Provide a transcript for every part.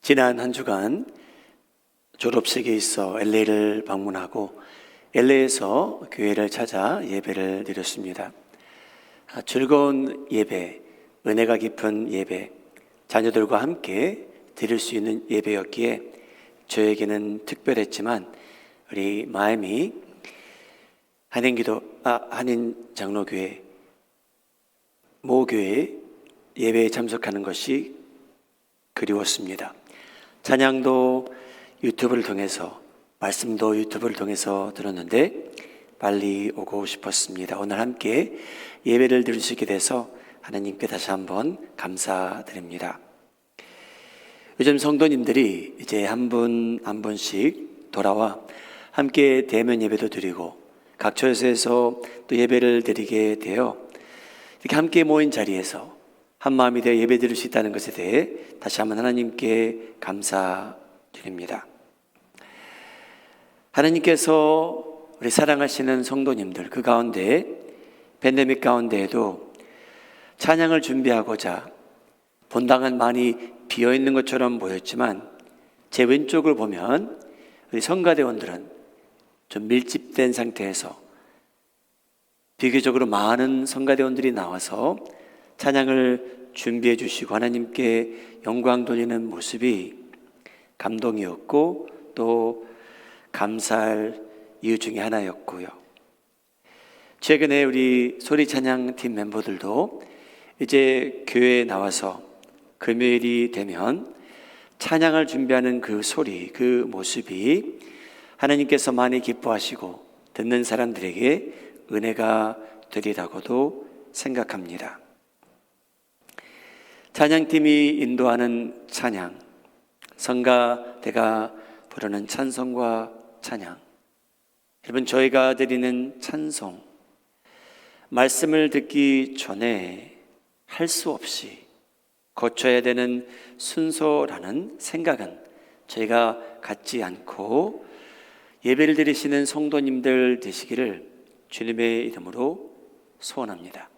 지난 한 주간 졸업식에 있어 LA를 방문하고 LA에서 교회를 찾아 예배를 드렸습니다. 즐거운 예배, 은혜가 깊은 예배, 자녀들과 함께 드릴 수 있는 예배였기에 저에게는 특별했지만 우리 마이애미 한인장로교회 모교회 예배에 참석하는 것이 그리웠습니다. 찬양도 유튜브를 통해서, 말씀도 유튜브를 통해서 들었는데 빨리 오고 싶었습니다. 오늘 함께 예배를 드릴 수 있게 돼서 하나님께 다시 한번 감사드립니다. 요즘 성도님들이 이제 한 분 한 분씩 돌아와 함께 대면 예배도 드리고 각 처소에서 또 예배를 드리게 되어 이렇게 함께 모인 자리에서 한 마음이 되어 예배 드릴 수 있다는 것에 대해 다시 한번 하나님께 감사드립니다. 하나님께서 우리 사랑하시는 성도님들, 그 가운데 팬데믹 가운데에도 찬양을 준비하고자 본당은 많이 비어있는 것처럼 보였지만 제 왼쪽을 보면 우리 성가대원들은 좀 밀집된 상태에서 비교적으로 많은 성가대원들이 나와서 찬양을 준비해 주시고 하나님께 영광 돌리는 모습이 감동이었고 또 감사할 이유 중에 하나였고요. 최근에 우리 소리찬양팀 멤버들도 이제 교회에 나와서 금요일이 되면 찬양을 준비하는 그 소리, 그 모습이 하나님께서 많이 기뻐하시고 듣는 사람들에게 은혜가 되리라고도 생각합니다. 찬양팀이 인도하는 찬양, 성가대가 부르는 찬송과 찬양, 여러분 저희가 드리는 찬송, 말씀을 듣기 전에 할 수 없이 거쳐야 되는 순서라는 생각은 저희가 갖지 않고 예배를 드리시는 성도님들 되시기를 주님의 이름으로 소원합니다.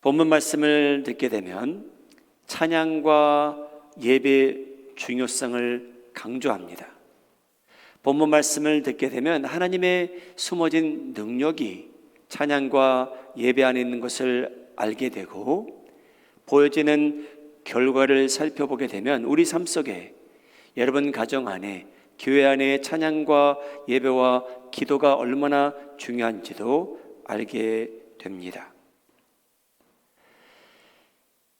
본문 말씀을 듣게 되면 찬양과 예배의 중요성을 강조합니다. 본문 말씀을 듣게 되면 하나님의 숨어진 능력이 찬양과 예배 안에 있는 것을 알게 되고 보여지는 결과를 살펴보게 되면 우리 삶 속에 여러분 가정 안에 교회 안에 찬양과 예배와 기도가 얼마나 중요한지도 알게 됩니다.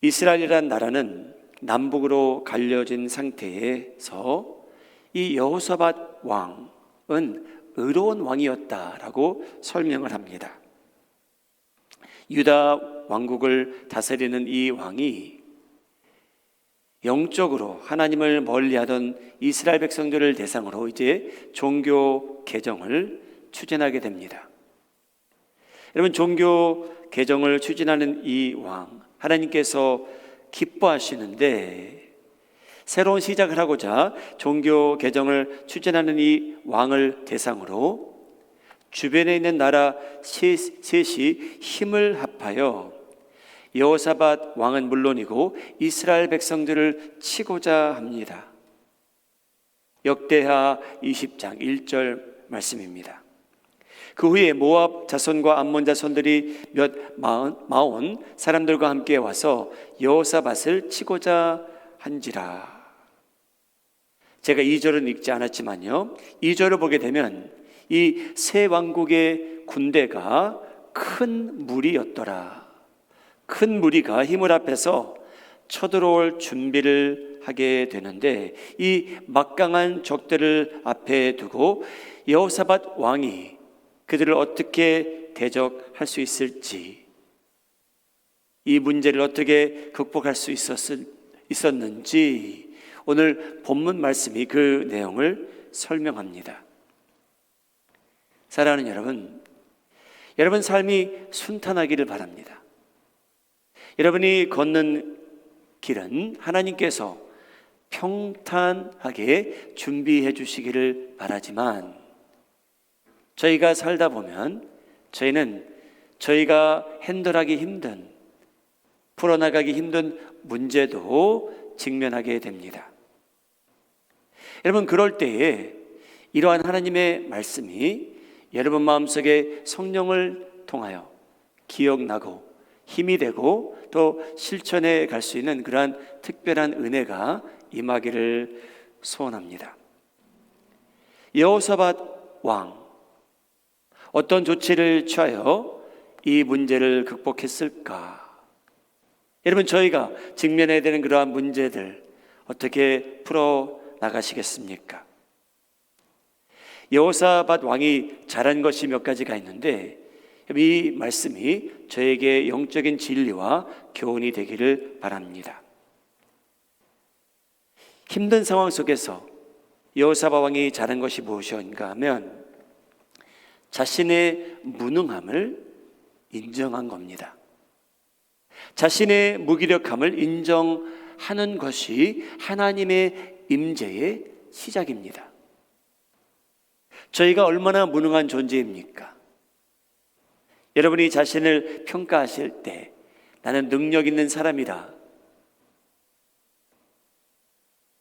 이스라엘이란 나라는 남북으로 갈려진 상태에서 이 여호사밧 왕은 의로운 왕이었다라고 설명을 합니다. 유다 왕국을 다스리는 이 왕이 영적으로 하나님을 멀리하던 이스라엘 백성들을 대상으로 이제 종교 개정을 추진하게 됩니다. 여러분 종교 개정을 추진하는 이 왕, 하나님께서 기뻐하시는데 새로운 시작을 하고자 종교 개정을 추진하는 이 왕을 대상으로 주변에 있는 나라 셋이 힘을 합하여 여호사밧 왕은 물론이고 이스라엘 백성들을 치고자 합니다. 역대하 20장 1절 말씀입니다. 그 후에 모압 자손과 암몬 자손들이 몇 마온 사람들과 함께 와서 여호사밧을 치고자 한지라. 제가 2절은 읽지 않았지만요, 2절을 보게 되면 이 세 왕국의 군대가 큰 무리였더라. 큰 무리가 힘을 합해서 쳐들어올 준비를 하게 되는데 이 막강한 적들을 앞에 두고 여호사밧 왕이 그들을 어떻게 대적할 수 있을지, 이 문제를 어떻게 극복할 수 있었는지 오늘 본문 말씀이 그 내용을 설명합니다. 사랑하는 여러분 삶이 순탄하기를 바랍니다. 여러분이 걷는 길은 하나님께서 평탄하게 준비해 주시기를 바라지만 저희가 살다 보면 저희는 저희가 핸들하기 힘든 풀어나가기 힘든 문제도 직면하게 됩니다. 여러분, 그럴 때에 이러한 하나님의 말씀이 여러분 마음속에 성령을 통하여 기억나고 힘이 되고 또 실천해 갈 수 있는 그러한 특별한 은혜가 임하기를 소원합니다. 여호사밧 왕, 어떤 조치를 취하여 이 문제를 극복했을까? 여러분, 저희가 직면해야 되는 그러한 문제들 어떻게 풀어 나가시겠습니까? 여호사밧 왕이 잘한 것이 몇 가지가 있는데 이 말씀이 저에게 영적인 진리와 교훈이 되기를 바랍니다. 힘든 상황 속에서 여호사밧 왕이 잘한 것이 무엇인가 하면 자신의 무능함을 인정한 겁니다. 자신의 무기력함을 인정하는 것이 하나님의 임재의 시작입니다. 저희가 얼마나 무능한 존재입니까? 여러분이 자신을 평가하실 때 나는 능력 있는 사람이다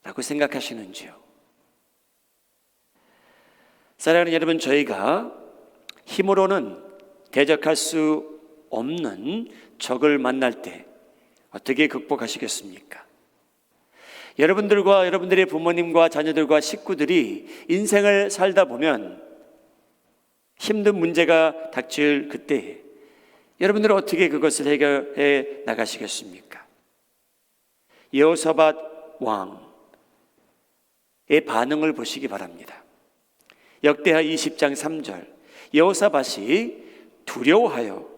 라고 생각하시는지요? 사랑하는 여러분, 저희가 힘으로는 대적할 수 없는 적을 만날 때 어떻게 극복하시겠습니까? 여러분들과 여러분들의 부모님과 자녀들과 식구들이 인생을 살다 보면 힘든 문제가 닥칠 그때 여러분들은 어떻게 그것을 해결해 나가시겠습니까? 여호사밧 왕의 반응을 보시기 바랍니다. 역대하 20장 3절, 여호사밧이 두려워하여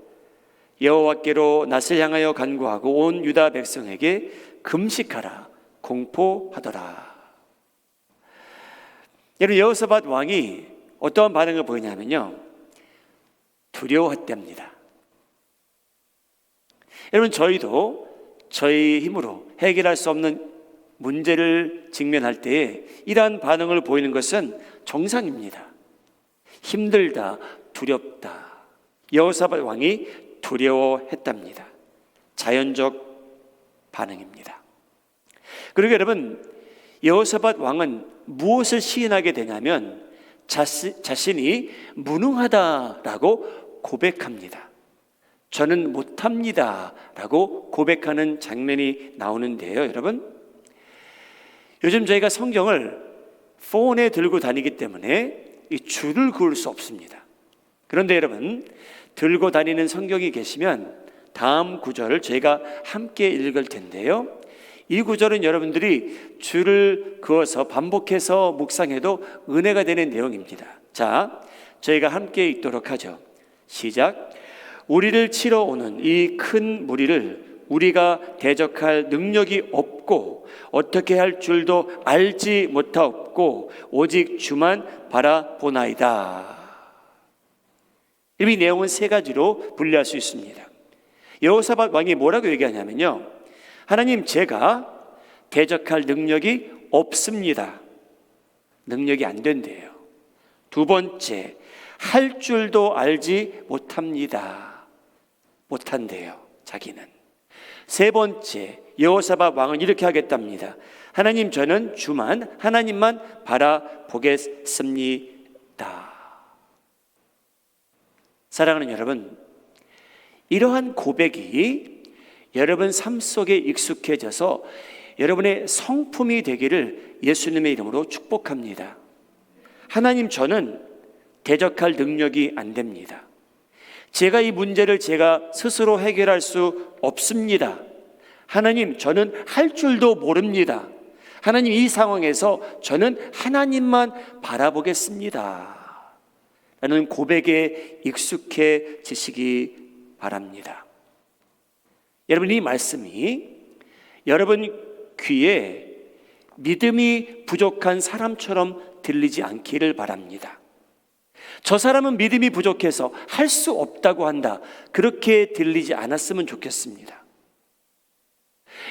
여호와께로 낯을 향하여 간구하고 온 유다 백성에게 금식하라 공포하더라. 여러분, 여호사밧 왕이 어떠한 반응을 보이냐면요, 두려워했답니다. 여러분, 저희도 저희 힘으로 해결할 수 없는 문제를 직면할 때에 이러한 반응을 보이는 것은 정상입니다. 힘들다, 두렵다. 여호사밧 왕이 두려워했답니다. 자연적 반응입니다. 그리고 여러분, 여호사밧 왕은 무엇을 시인하게 되냐면 자신이 무능하다라고 고백합니다. 저는 못합니다 라고 고백하는 장면이 나오는데요. 여러분, 요즘 저희가 성경을 폰에 들고 다니기 때문에 이 줄을 그을 수 없습니다. 그런데 여러분, 들고 다니는 성경이 계시면 다음 구절을 저희가 함께 읽을 텐데요, 이 구절은 여러분들이 줄을 그어서 반복해서 묵상해도 은혜가 되는 내용입니다. 자, 저희가 함께 읽도록 하죠. 시작. 우리를 치러 오는 이 큰 무리를 우리가 대적할 능력이 없고 어떻게 할 줄도 알지 못하옵고 오직 주만 바라보나이다. 이 내용은 세 가지로 분류할 수 있습니다. 여호사밧 왕이 뭐라고 얘기하냐면요, 하나님, 제가 대적할 능력이 없습니다. 능력이 안 된대요. 두 번째, 할 줄도 알지 못합니다. 못한대요, 자기는. 세 번째, 여호사밧 왕은 이렇게 하겠답니다. 하나님, 저는 주만, 하나님만 바라보겠습니다. 사랑하는 여러분, 이러한 고백이 여러분 삶 속에 익숙해져서 여러분의 성품이 되기를 예수님의 이름으로 축복합니다. 하나님, 저는 대적할 능력이 안 됩니다. 제가 이 문제를 제가 스스로 해결할 수 없습니다. 하나님, 저는 할 줄도 모릅니다. 하나님, 이 상황에서 저는 하나님만 바라보겠습니다 라는 고백에 익숙해지시기 바랍니다. 여러분, 이 말씀이 여러분 귀에 믿음이 부족한 사람처럼 들리지 않기를 바랍니다. 저 사람은 믿음이 부족해서 할 수 없다고 한다, 그렇게 들리지 않았으면 좋겠습니다.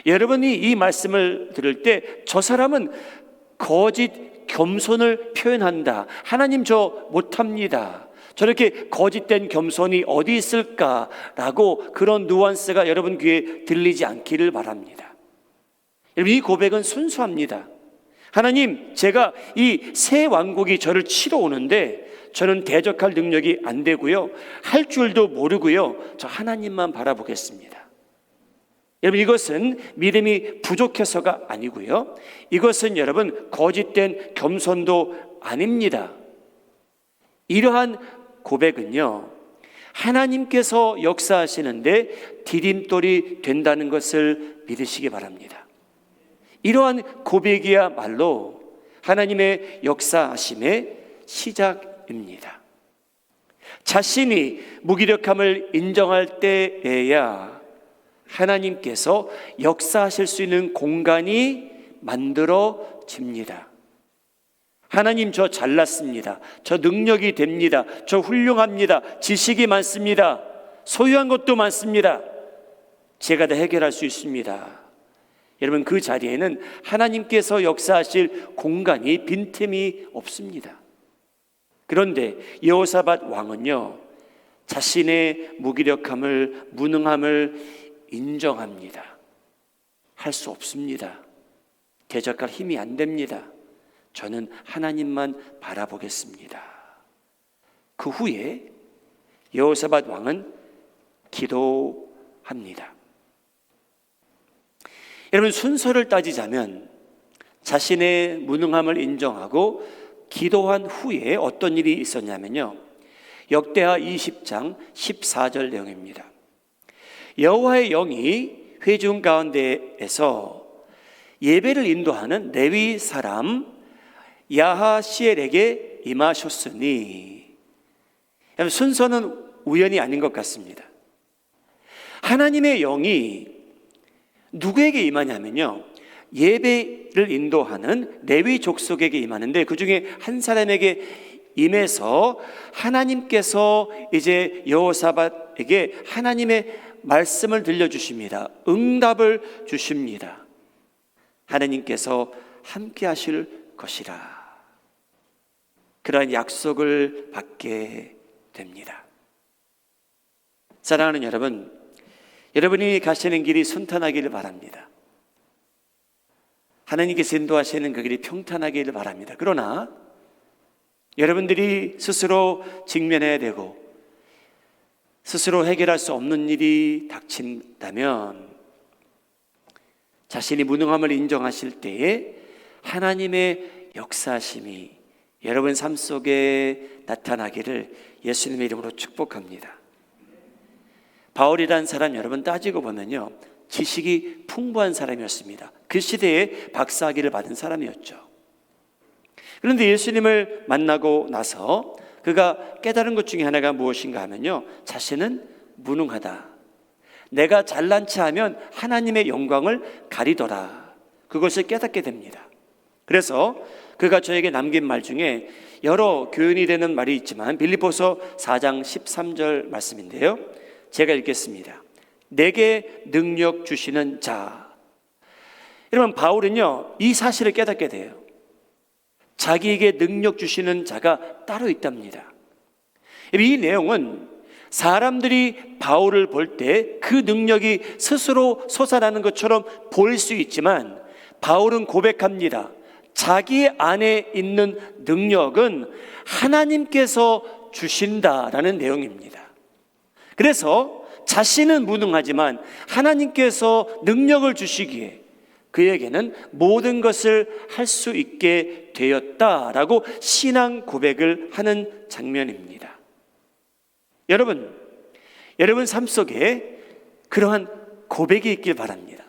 여러분이 이 말씀을 들을 때 저 사람은 거짓 겸손을 표현한다, 하나님 저 못합니다, 저렇게 거짓된 겸손이 어디 있을까라고 그런 누안스가 여러분 귀에 들리지 않기를 바랍니다. 여러분, 이 고백은 순수합니다. 하나님, 제가 이 새 왕국이 저를 치러 오는데 저는 대적할 능력이 안 되고요, 할 줄도 모르고요, 저 하나님만 바라보겠습니다. 여러분, 이것은 믿음이 부족해서가 아니고요, 이것은 여러분 거짓된 겸손도 아닙니다. 이러한 고백은요, 하나님께서 역사하시는데 디딤돌이 된다는 것을 믿으시기 바랍니다. 이러한 고백이야말로 하나님의 역사하심의 시작입니다. 자신이 무기력함을 인정할 때에야 하나님께서 역사하실 수 있는 공간이 만들어집니다. 하나님, 저 잘났습니다. 저 능력이 됩니다. 저 훌륭합니다. 지식이 많습니다. 소유한 것도 많습니다. 제가 다 해결할 수 있습니다. 여러분, 그 자리에는 하나님께서 역사하실 공간이 빈틈이 없습니다. 그런데 여호사밧 왕은요, 자신의 무기력함을, 무능함을 인정합니다. 할 수 없습니다. 대적할 힘이 안 됩니다. 저는 하나님만 바라보겠습니다. 그 후에 여호사밧 왕은 기도합니다. 여러분, 순서를 따지자면 자신의 무능함을 인정하고 기도한 후에 어떤 일이 있었냐면요, 역대하 20장 14절 내용입니다. 여호와의 영이 회중 가운데에서 예배를 인도하는 레위 사람 야하시엘에게 임하셨으니, 순서는 우연이 아닌 것 같습니다. 하나님의 영이 누구에게 임하냐면요, 예배를 인도하는 레위 족속에게 임하는데 그 중에 한 사람에게 임해서 하나님께서 이제 여호사밧에게 하나님의 말씀을 들려주십니다. 응답을 주십니다. 하나님께서 함께 하실 것이라, 그러한 약속을 받게 됩니다. 사랑하는 여러분, 여러분이 가시는 길이 순탄하기를 바랍니다. 하나님께서 인도하시는 그 길이 평탄하기를 바랍니다. 그러나 여러분들이 스스로 직면해야 되고 스스로 해결할 수 없는 일이 닥친다면 자신이 무능함을 인정하실 때에 하나님의 역사심이 여러분 삶 속에 나타나기를 예수님의 이름으로 축복합니다. 바울이라는 사람 여러분 따지고 보면요, 지식이 풍부한 사람이었습니다. 그 시대에 박사학위를 받은 사람이었죠. 그런데 예수님을 만나고 나서 그가 깨달은 것 중에 하나가 무엇인가 하면요, 자신은 무능하다. 내가 잘난 체 하면 하나님의 영광을 가리더라. 그것을 깨닫게 됩니다. 그래서 그가 저에게 남긴 말 중에 여러 교훈이 되는 말이 있지만 빌립보서 4장 13절 말씀인데요, 제가 읽겠습니다. 내게 능력 주시는 자. 여러분, 바울은요, 이 사실을 깨닫게 돼요. 자기에게 능력 주시는 자가 따로 있답니다. 이 내용은 사람들이 바울을 볼 때 그 능력이 스스로 솟아나는 것처럼 보일 수 있지만 바울은 고백합니다. 자기 안에 있는 능력은 하나님께서 주신다라는 내용입니다. 그래서 자신은 무능하지만 하나님께서 능력을 주시기에 그에게는 모든 것을 할 수 있게 되었다라고 신앙 고백을 하는 장면입니다. 여러분 삶 속에 그러한 고백이 있길 바랍니다.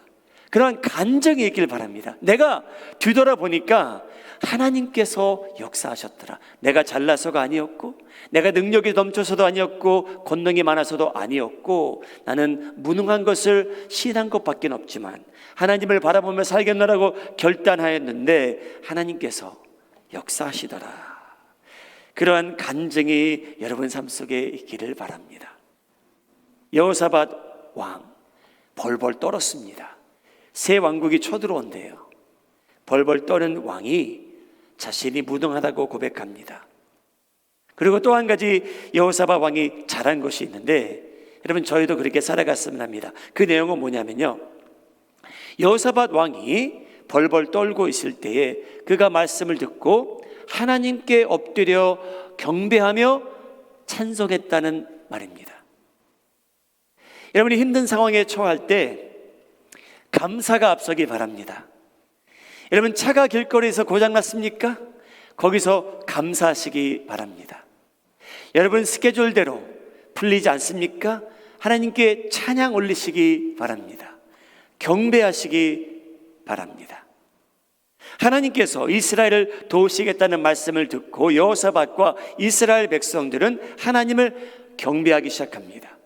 그러한 간증이 있길 바랍니다. 내가 뒤돌아보니까 하나님께서 역사하셨더라. 내가 잘나서가 아니었고, 내가 능력이 넘쳐서도 아니었고, 권능이 많아서도 아니었고, 나는 무능한 것을 시인한 것밖에 없지만 하나님을 바라보며 살겠노라고 결단하였는데 하나님께서 역사하시더라. 그러한 간증이 여러분 삶 속에 있기를 바랍니다. 여호사밧 왕 벌벌 떨었습니다. 새 왕국이 쳐들어온대요. 벌벌 떠는 왕이 자신이 무능하다고 고백합니다. 그리고 또 한 가지 여호사밧 왕이 잘한 것이 있는데, 여러분 저희도 그렇게 살아갔으면 합니다. 그 내용은 뭐냐면요, 여호사밧 왕이 벌벌 떨고 있을 때에 그가 말씀을 듣고 하나님께 엎드려 경배하며 찬송했다는 말입니다. 여러분이 힘든 상황에 처할 때 감사가 앞서기 바랍니다. 여러분 차가 길거리에서 고장났습니까? 거기서 감사하시기 바랍니다. 여러분 스케줄대로 풀리지 않습니까? 하나님께 찬양 올리시기 바랍니다. 경배하시기 바랍니다. 하나님께서 이스라엘을 도우시겠다는 말씀을 듣고 여호사밧과 이스라엘 백성들은 하나님을 경배하기 시작합니다.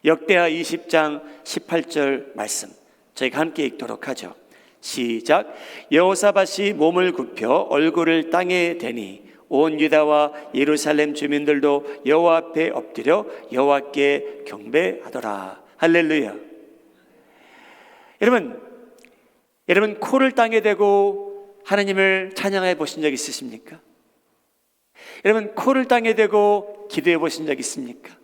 역대하 20장 18절 말씀 저희가 함께 읽도록 하죠. 시작. 여호사밧이 몸을 굽혀 얼굴을 땅에 대니 온 유다와 예루살렘 주민들도 여호와 앞에 엎드려 여호와께 경배하더라. 할렐루야. 여러분 코를 땅에 대고 하나님을 찬양해 보신 적 있으십니까? 여러분 코를 땅에 대고 기도해 보신 적 있습니까?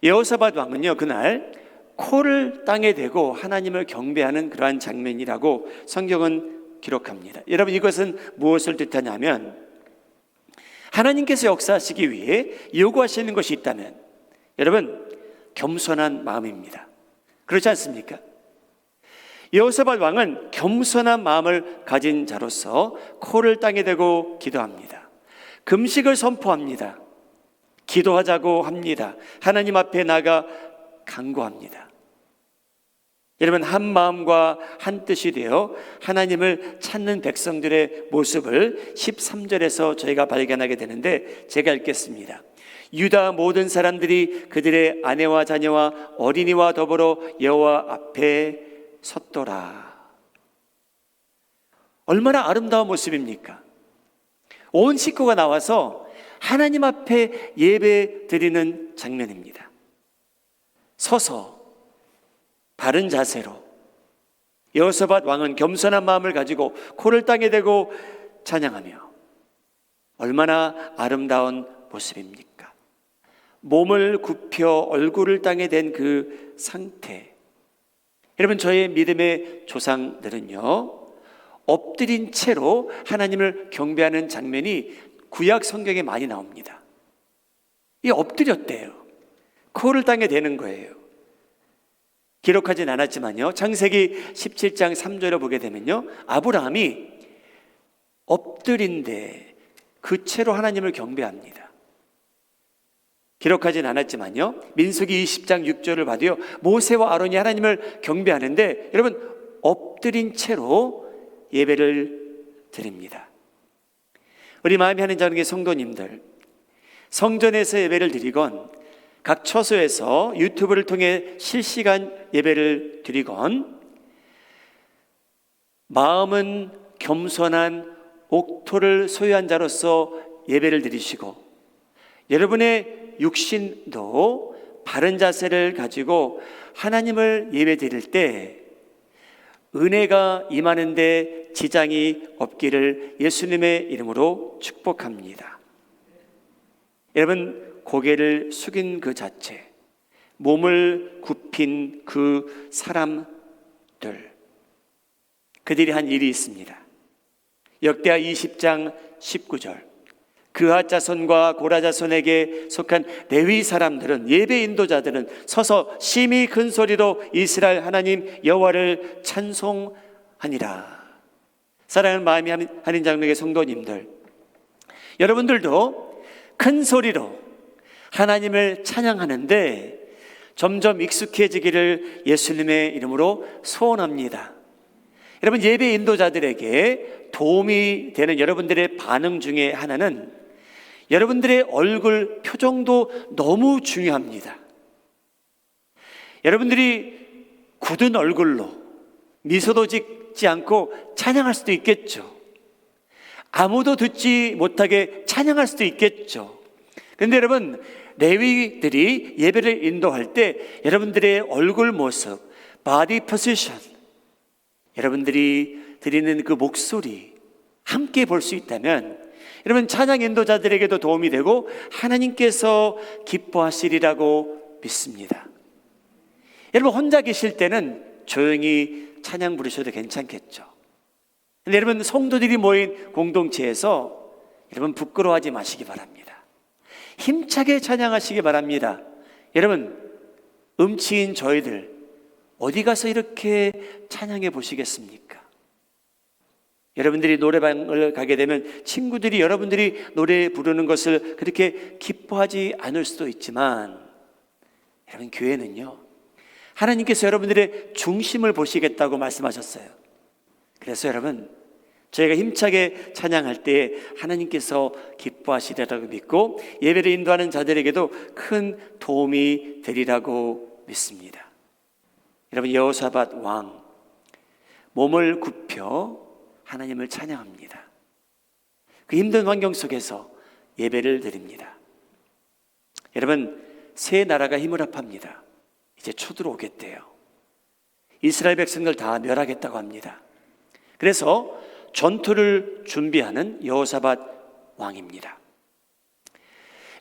여호사밧 왕은요 그날 코를 땅에 대고 하나님을 경배하는 그러한 장면이라고 성경은 기록합니다. 여러분 이것은 무엇을 뜻하냐면 하나님께서 역사하시기 위해 요구하시는 것이 있다면 여러분 겸손한 마음입니다. 그렇지 않습니까? 여호사밧 왕은 겸손한 마음을 가진 자로서 코를 땅에 대고 기도합니다. 금식을 선포합니다. 기도하자고 합니다. 하나님 앞에 나가 간구합니다. 여러분 한 마음과 한 뜻이 되어 하나님을 찾는 백성들의 모습을 13절에서 저희가 발견하게 되는데 제가 읽겠습니다. 유다 모든 사람들이 그들의 아내와 자녀와 어린이와 더불어 여호와 앞에 섰더라. 얼마나 아름다운 모습입니까? 온 식구가 나와서 하나님 앞에 예배 드리는 장면입니다. 서서 바른 자세로 여호사밧 왕은 겸손한 마음을 가지고 코를 땅에 대고 찬양하며 얼마나 아름다운 모습입니까? 몸을 굽혀 얼굴을 땅에 댄 그 상태. 여러분 저의 믿음의 조상들은요 엎드린 채로 하나님을 경배하는 장면이 구약 성경에 많이 나옵니다. 이 엎드렸대요. 코를 땅에 대는 거예요. 기록하진 않았지만요 창세기 17장 3절을 보게 되면요 아브라함이 엎드린데 그 채로 하나님을 경배합니다. 기록하진 않았지만요 민수기 20장 6절을 봐도요 모세와 아론이 하나님을 경배하는데 여러분 엎드린 채로 예배를 드립니다. 우리 마음이 하는 자는 성도님들, 성전에서 예배를 드리건 각 처소에서 유튜브를 통해 실시간 예배를 드리건 마음은 겸손한 옥토를 소유한 자로서 예배를 드리시고 여러분의 육신도 바른 자세를 가지고 하나님을 예배 드릴 때 은혜가 임하는데 지장이 없기를 예수님의 이름으로 축복합니다. 여러분 고개를 숙인 그 자체, 몸을 굽힌 그 사람들, 그들이 한 일이 있습니다. 역대하 20장 19절 그하 자손과 고라 자손에게 속한 레위 사람들은 예배 인도자들은 서서 심히 큰 소리로 이스라엘 하나님 여호와를 찬송하니라. 사랑하는 마음이 하는 장로의 성도님들, 여러분들도 큰 소리로 하나님을 찬양하는데 점점 익숙해지기를 예수님의 이름으로 소원합니다. 여러분 예배 인도자들에게 도움이 되는 여러분들의 반응 중에 하나는 여러분들의 얼굴 표정도 너무 중요합니다. 여러분들이 굳은 얼굴로 미소도 짓지 않고 찬양할 수도 있겠죠. 아무도 듣지 못하게 찬양할 수도 있겠죠. 그런데 여러분 레위들이 예배를 인도할 때 여러분들의 얼굴 모습, 바디 포지션, 여러분들이 드리는 그 목소리 함께 볼 수 있다면 여러분, 찬양 인도자들에게도 도움이 되고 하나님께서 기뻐하시리라고 믿습니다. 여러분, 혼자 계실 때는 조용히 찬양 부르셔도 괜찮겠죠. 근데 여러분, 성도들이 모인 공동체에서 여러분 부끄러워하지 마시기 바랍니다. 힘차게 찬양하시기 바랍니다. 여러분, 음치인 저희들 어디 가서 이렇게 찬양해 보시겠습니까? 여러분들이 노래방을 가게 되면 친구들이 여러분들이 노래 부르는 것을 그렇게 기뻐하지 않을 수도 있지만, 여러분, 교회는요, 하나님께서 여러분들의 중심을 보시겠다고 말씀하셨어요. 그래서 여러분, 저희가 힘차게 찬양할 때 하나님께서 기뻐하시리라고 믿고 예배를 인도하는 자들에게도 큰 도움이 되리라고 믿습니다. 여러분, 여호사밧 왕 몸을 굽혀 하나님을 찬양합니다. 그 힘든 환경 속에서 예배를 드립니다. 여러분, 새 나라가 힘을 합합니다. 이제 쳐들어오겠대요. 이스라엘 백성들 다 멸하겠다고 합니다. 그래서 전투를 준비하는 여호사밧 왕입니다.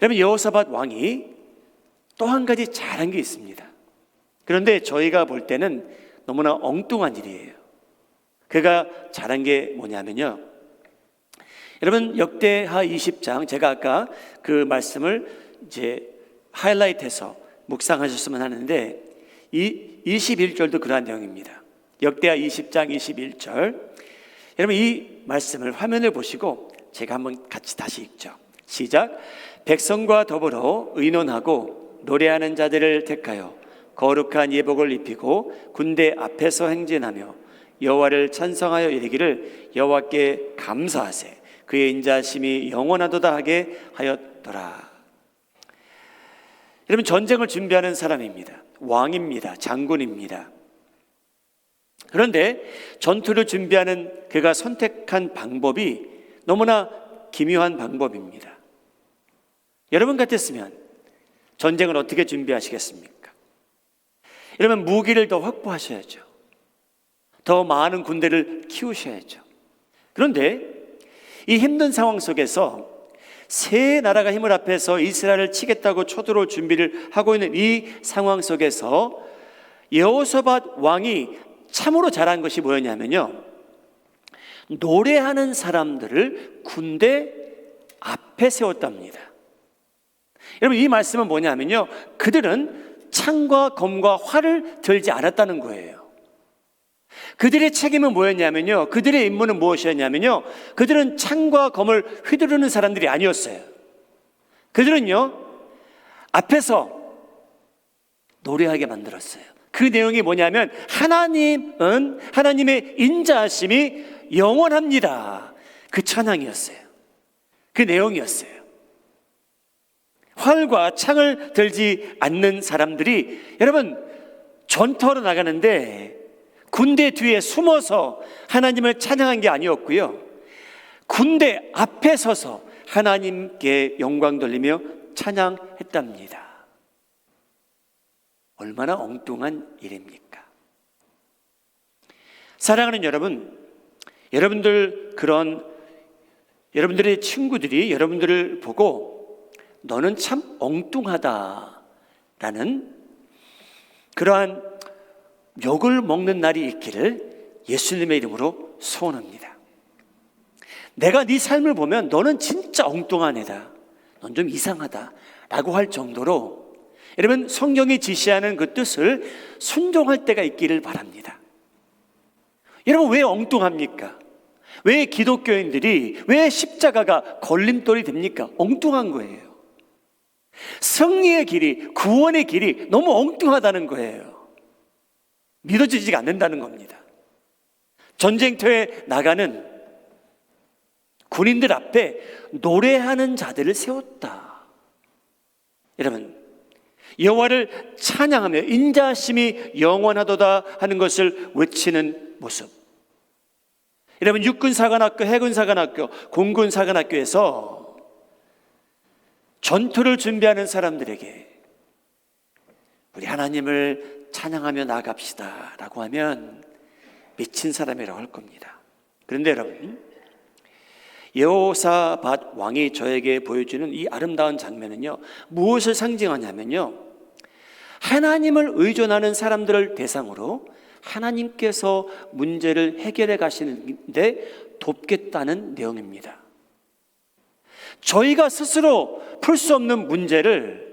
여러분, 여호사밧 왕이 또 한 가지 잘한 게 있습니다. 그런데 저희가 볼 때는 너무나 엉뚱한 일이에요. 그가 잘한 게 뭐냐면요, 여러분, 역대하 20장, 제가 아까 그 말씀을 이제 하이라이트해서 묵상하셨으면 하는데, 이 21절도 그러한 내용입니다. 역대하 20장 21절. 여러분, 이 말씀을 화면을 보시고 제가 한번 같이 다시 읽죠. 시작. 백성과 더불어 의논하고 노래하는 자들을 택하여 거룩한 예복을 입히고 군대 앞에서 행진하며 여호와를 찬성하여 이르기를 여호와께 감사하세 그의 인자심이 영원하도다 하게 하였더라. 여러분, 전쟁을 준비하는 사람입니다. 왕입니다. 장군입니다. 그런데 전투를 준비하는 그가 선택한 방법이 너무나 기묘한 방법입니다. 여러분 같았으면 전쟁을 어떻게 준비하시겠습니까? 여러분, 무기를 더 확보하셔야죠. 더 많은 군대를 키우셔야죠. 그런데 이 힘든 상황 속에서 새 나라가 힘을 합해서 이스라엘을 치겠다고 쳐들어올 준비를 하고 있는 이 상황 속에서 여호사밧 왕이 참으로 잘한 것이 뭐였냐면요, 노래하는 사람들을 군대 앞에 세웠답니다. 여러분, 이 말씀은 뭐냐면요, 그들은 창과 검과 활을 들지 않았다는 거예요. 그들의 책임은 뭐였냐면요, 그들의 임무는 무엇이었냐면요, 그들은 창과 검을 휘두르는 사람들이 아니었어요. 그들은요, 앞에서 노래하게 만들었어요. 그 내용이 뭐냐면, 하나님은, 하나님의 인자하심이 영원합니다. 그 찬양이었어요. 그 내용이었어요. 활과 창을 들지 않는 사람들이 여러분 전투하러 나가는데 군대 뒤에 숨어서 하나님을 찬양한 게 아니었고요, 군대 앞에 서서 하나님께 영광 돌리며 찬양했답니다. 얼마나 엉뚱한 일입니까? 사랑하는 여러분, 여러분들의 친구들이 여러분들을 보고 너는 참 엉뚱하다라는 그러한 욕을 먹는 날이 있기를 예수님의 이름으로 소원합니다. 내가 네 삶을 보면 너는 진짜 엉뚱한 애다, 넌 좀 이상하다 라고 할 정도로 여러분, 성경이 지시하는 그 뜻을 순종할 때가 있기를 바랍니다. 여러분, 왜 엉뚱합니까? 왜 기독교인들이, 왜 십자가가 걸림돌이 됩니까? 엉뚱한 거예요. 승리의 길이, 구원의 길이 너무 엉뚱하다는 거예요. 믿어지지가 않는다는 겁니다. 전쟁터에 나가는 군인들 앞에 노래하는 자들을 세웠다. 여러분, 여호와를 찬양하며 인자하심이 영원하도다 하는 것을 외치는 모습. 여러분, 육군사관학교, 해군사관학교, 공군사관학교에서 전투를 준비하는 사람들에게 우리 하나님을 찬양하며 나갑시다 라고 하면 미친 사람이라고 할 겁니다. 그런데 여러분, 여호사밧 왕이 저에게 보여주는 이 아름다운 장면은요, 무엇을 상징하냐면요, 하나님을 의존하는 사람들을 대상으로 하나님께서 문제를 해결해 가시는데 돕겠다는 내용입니다. 저희가 스스로 풀 수 없는 문제를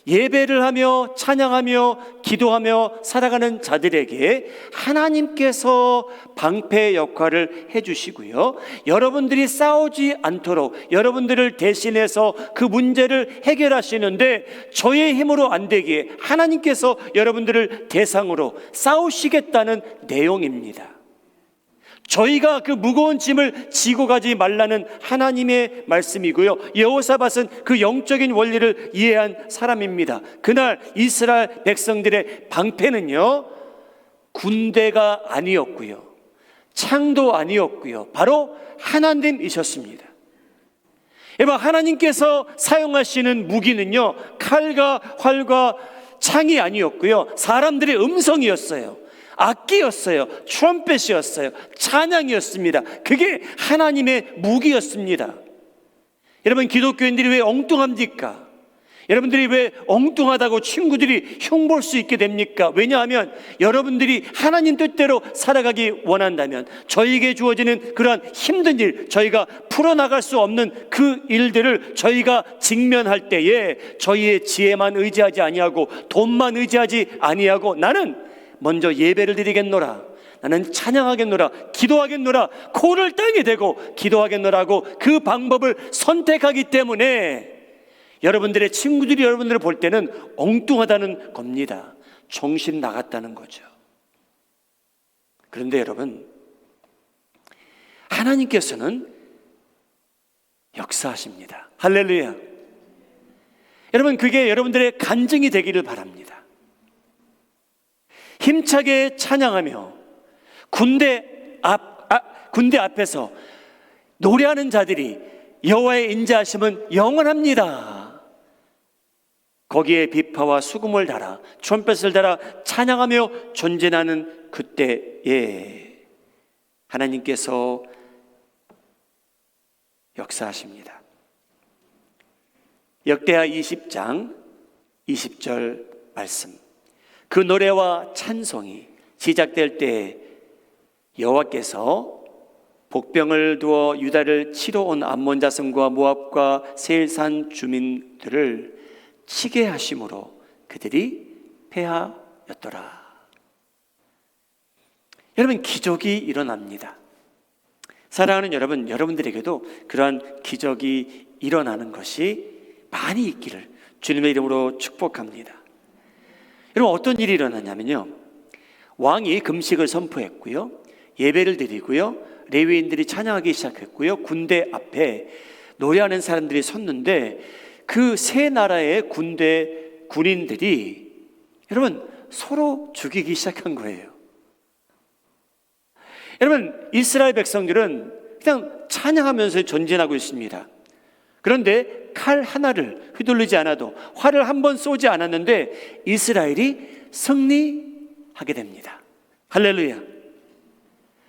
예배를 하며 찬양하며 기도하며 살아가는 자들에게 하나님께서 방패 역할을 해주시고요, 여러분들이 싸우지 않도록 여러분들을 대신해서 그 문제를 해결하시는데 저의 힘으로 안 되기에 하나님께서 여러분들을 대상으로 싸우시겠다는 내용입니다. 저희가 그 무거운 짐을 지고 가지 말라는 하나님의 말씀이고요, 여호사밧은 그 영적인 원리를 이해한 사람입니다. 그날 이스라엘 백성들의 방패는요, 군대가 아니었고요, 창도 아니었고요, 바로 하나님이셨습니다. 여러분, 하나님께서 사용하시는 무기는요, 칼과 활과 창이 아니었고요, 사람들의 음성이었어요. 악기였어요. 트럼펫이었어요. 찬양이었습니다. 그게 하나님의 무기였습니다. 여러분, 기독교인들이 왜 엉뚱합니까? 여러분들이 왜 엉뚱하다고 친구들이 흉볼 수 있게 됩니까? 왜냐하면 여러분들이 하나님 뜻대로 살아가기 원한다면 저희에게 주어지는 그러한 힘든 일, 저희가 풀어나갈 수 없는 그 일들을 저희가 직면할 때에 저희의 지혜만 의지하지 아니하고 돈만 의지하지 아니하고 나는 먼저 예배를 드리겠노라, 나는 찬양하겠노라, 기도하겠노라, 코를 땅에 대고 기도하겠노라고 그 방법을 선택하기 때문에 여러분들의 친구들이 여러분들을 볼 때는 엉뚱하다는 겁니다. 정신 나갔다는 거죠. 그런데 여러분, 하나님께서는 역사하십니다. 할렐루야. 여러분, 그게 여러분들의 간증이 되기를 바랍니다. 힘차게 찬양하며 군대 앞에서 노래하는 자들이 여호와의 인자하심은 영원합니다. 거기에 비파와 수금을 달아 트럼펫을 달아 찬양하며 전진하는 그때에 하나님께서 역사하십니다. 역대하 20장 20절 말씀, 그 노래와 찬송이 시작될 때 여호와께서 복병을 두어 유다를 치러 온 암몬 자손과 모압과 세일산 주민들을 치게 하심으로 그들이 패하였더라. 여러분, 기적이 일어납니다. 사랑하는 여러분, 여러분들에게도 그러한 기적이 일어나는 것이 많이 있기를 주님의 이름으로 축복합니다. 여러분, 어떤 일이 일어나냐면요, 왕이 금식을 선포했고요, 예배를 드리고요, 레위인들이 찬양하기 시작했고요, 군대 앞에 노래하는 사람들이 섰는데 그 세 나라의 군인들이 여러분 서로 죽이기 시작한 거예요. 여러분, 이스라엘 백성들은 그냥 찬양하면서 전진하고 있습니다. 그런데 칼 하나를 휘둘르지 않아도, 활을 한 번 쏘지 않았는데 이스라엘이 승리하게 됩니다. 할렐루야.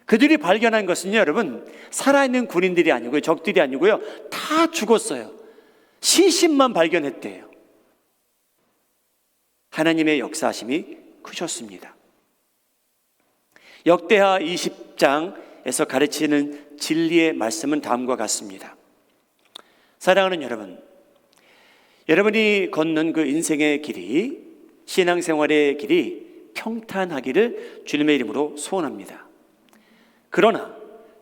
그들이 발견한 것은요, 여러분, 살아있는 군인들이 아니고요, 적들이 아니고요, 다 죽었어요. 시신만 발견했대요. 하나님의 역사하심이 크셨습니다. 역대하 20장에서 가르치는 진리의 말씀은 다음과 같습니다. 사랑하는 여러분, 여러분이 걷는 그 인생의 길이, 신앙생활의 길이 평탄하기를 주님의 이름으로 소원합니다. 그러나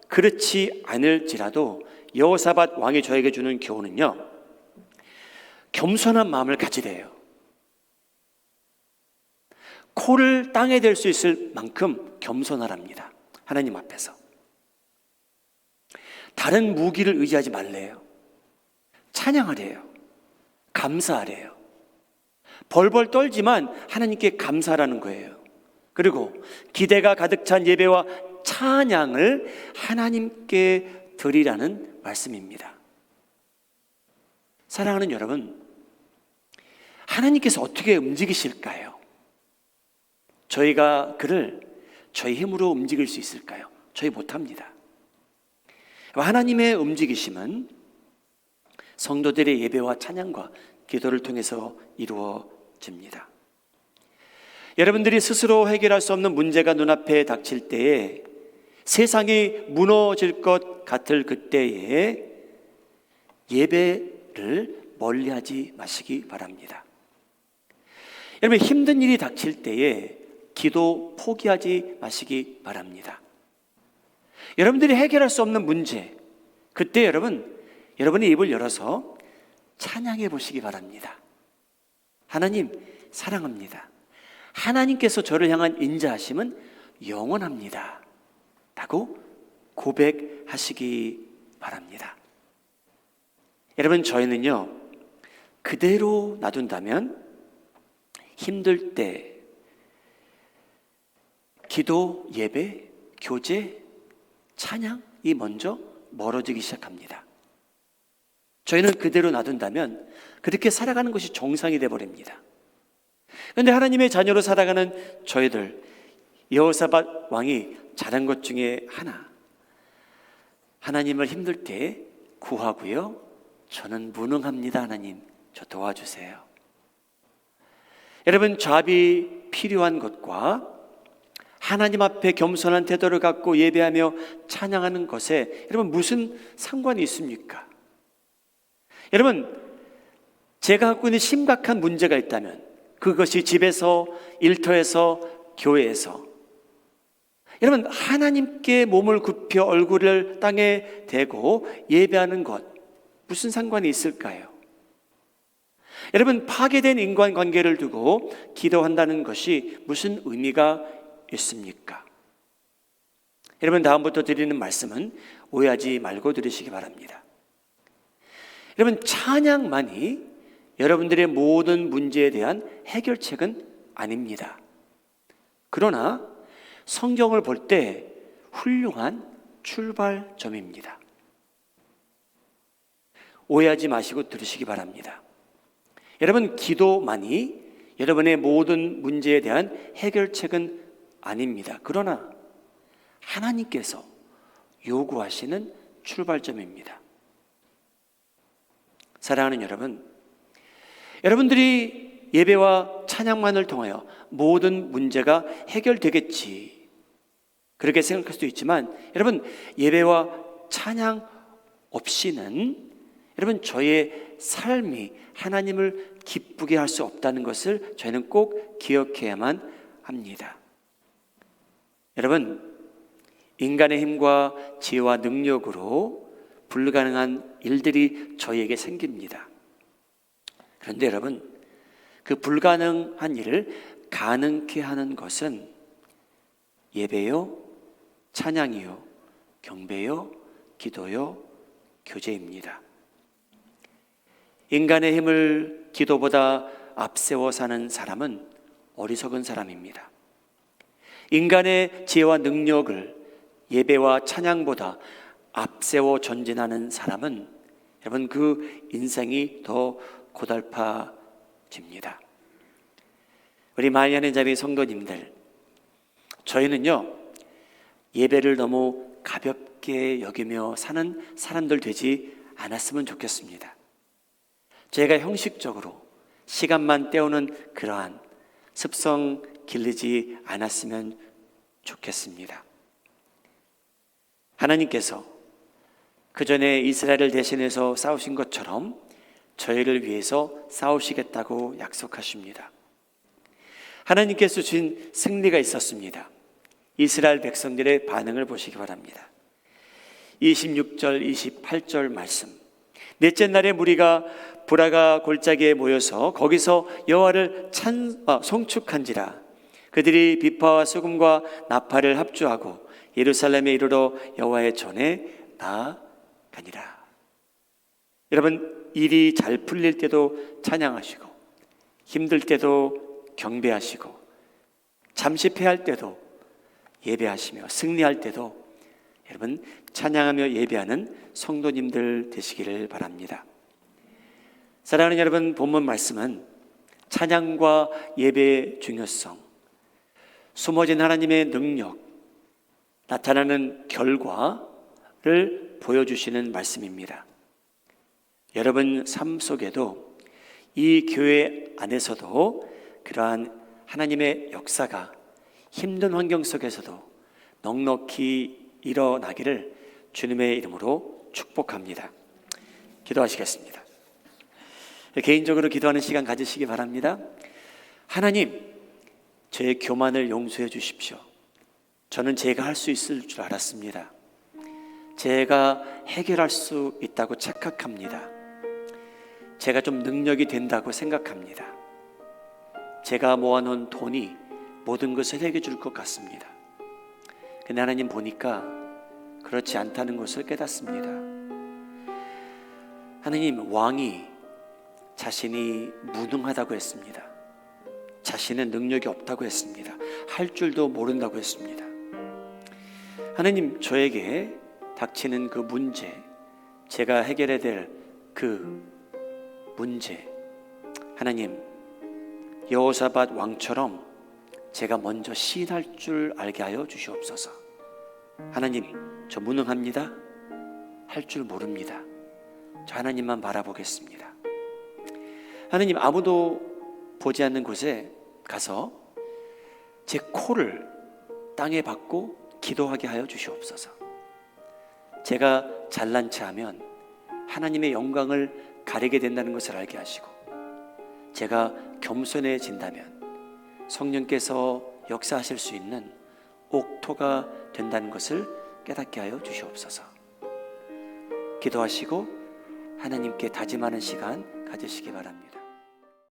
그렇지 않을지라도 여호사밧 왕이 저에게 주는 교훈은요, 겸손한 마음을 가지래요. 코를 땅에 댈 수 있을 만큼 겸손하랍니다. 하나님 앞에서. 다른 무기를 의지하지 말래요. 찬양하래요. 감사하래요. 벌벌 떨지만 하나님께 감사하라는 거예요. 그리고 기대가 가득 찬 예배와 찬양을 하나님께 드리라는 말씀입니다. 사랑하는 여러분, 하나님께서 어떻게 움직이실까요? 저희가 그를 저희 힘으로 움직일 수 있을까요? 저희 못합니다. 하나님의 움직이심은 성도들의 예배와 찬양과 기도를 통해서 이루어집니다. 여러분들이 스스로 해결할 수 없는 문제가 눈앞에 닥칠 때에, 세상이 무너질 것 같을 그때에 예배를 멀리하지 마시기 바랍니다. 여러분, 힘든 일이 닥칠 때에 기도 포기하지 마시기 바랍니다. 여러분들이 해결할 수 없는 문제, 그때 여러분의 입을 열어서 찬양해 보시기 바랍니다. 하나님 사랑합니다. 하나님께서 저를 향한 인자하심은 영원합니다. 라고 고백하시기 바랍니다. 여러분, 저희는요, 그대로 놔둔다면 힘들 때 기도, 예배, 교제, 찬양이 먼저 멀어지기 시작합니다. 저희는 그대로 놔둔다면 그렇게 살아가는 것이 정상이 되어버립니다. 그런데 하나님의 자녀로 살아가는 저희들, 여호사밧 왕이 잘한 것 중에 하나, 하나님을 힘들 때 구하고요, 저는 무능합니다. 하나님 저 도와주세요. 여러분, 답이 필요한 것과 하나님 앞에 겸손한 태도를 갖고 예배하며 찬양하는 것에 여러분 무슨 상관이 있습니까? 여러분, 제가 갖고 있는 심각한 문제가 있다면 그것이 집에서, 일터에서, 교회에서, 여러분, 하나님께 몸을 굽혀 얼굴을 땅에 대고 예배하는 것 무슨 상관이 있을까요? 여러분, 파괴된 인간관계를 두고 기도한다는 것이 무슨 의미가 있습니까? 여러분, 다음부터 드리는 말씀은 오해하지 말고 들으시기 바랍니다. 여러분, 찬양만이 여러분들의 모든 문제에 대한 해결책은 아닙니다. 그러나 성경을 볼 때 훌륭한 출발점입니다. 오해하지 마시고 들으시기 바랍니다. 여러분, 기도만이 여러분의 모든 문제에 대한 해결책은 아닙니다. 그러나 하나님께서 요구하시는 출발점입니다. 사랑하는 여러분, 여러분들이 예배와 찬양만을 통하여 모든 문제가 해결되겠지, 그렇게 생각할 수도 있지만, 여러분, 예배와 찬양 없이는 여러분 저의 삶이 하나님을 기쁘게 할 수 없다는 것을 저희는 꼭 기억해야만 합니다. 여러분, 인간의 힘과 지혜와 능력으로 불가능한 일들이 저희에게 생깁니다. 그런데 여러분, 그 불가능한 일을 가능케 하는 것은 예배요, 찬양이요, 경배요, 기도요, 교제입니다. 인간의 힘을 기도보다 앞세워 사는 사람은 어리석은 사람입니다. 인간의 지혜와 능력을 예배와 찬양보다 앞세워 전진하는 사람은 여러분 그 인생이 더 고달파집니다. 우리 마이안의 자리 성도님들, 저희는요 예배를 너무 가볍게 여기며 사는 사람들 되지 않았으면 좋겠습니다. 제가 형식적으로 시간만 때우는 그러한 습성 길르지 않았으면 좋겠습니다. 하나님께서 그 전에 이스라엘을 대신해서 싸우신 것처럼 저희를 위해서 싸우시겠다고 약속하십니다. 하나님께서 주신 승리가 있었습니다. 이스라엘 백성들의 반응을 보시기 바랍니다. 26절, 28절 말씀. 넷째 날에 무리가 브라가 골짜기에 모여서 거기서 여호와를 송축한지라. 그들이 비파와 수금과 나팔을 합주하고 예루살렘에 이르러 여호와의 전에 나아가니라. 여러분, 일이 잘 풀릴 때도 찬양하시고 힘들 때도 경배하시고 잠시 패할 때도 예배하시며 승리할 때도 여러분 찬양하며 예배하는 성도님들 되시기를 바랍니다. 사랑하는 여러분, 본문 말씀은 찬양과 예배의 중요성, 숨어진 하나님의 능력, 나타나는 결과를 보여주시는 말씀입니다. 여러분 삶 속에도 이 교회 안에서도 그러한 하나님의 역사가 힘든 환경 속에서도 넉넉히 일어나기를 주님의 이름으로 축복합니다. 기도하시겠습니다. 개인적으로 기도하는 시간 가지시기 바랍니다. 하나님, 저의 교만을 용서해 주십시오. 저는 제가 할 수 있을 줄 알았습니다. 제가 해결할 수 있다고 착각합니다. 제가 좀 능력이 된다고 생각합니다. 제가 모아놓은 돈이 모든 것을 해결해 줄 것 같습니다. 근데 하나님 보니까 그렇지 않다는 것을 깨닫습니다. 하나님, 왕이 자신이 무능하다고 했습니다. 자신은 능력이 없다고 했습니다. 할 줄도 모른다고 했습니다. 하나님, 저에게 닥치는 그 문제, 제가 해결해야 될 그 문제, 하나님, 여호사밧 왕처럼 제가 먼저 시인할 줄 알게 하여 주시옵소서. 하나님, 저 무능합니다. 할 줄 모릅니다. 저 하나님만 바라보겠습니다. 하나님, 아무도 보지 않는 곳에 가서 제 코를 땅에 박고 기도하게 하여 주시옵소서. 제가 잘난 체하면 하나님의 영광을 가리게 된다는 것을 알게 하시고, 제가 겸손해진다면 성령께서 역사하실 수 있는 옥토가 된다는 것을 깨닫게 하여 주시옵소서. 기도하시고 하나님께 다짐하는 시간 가지시기 바랍니다.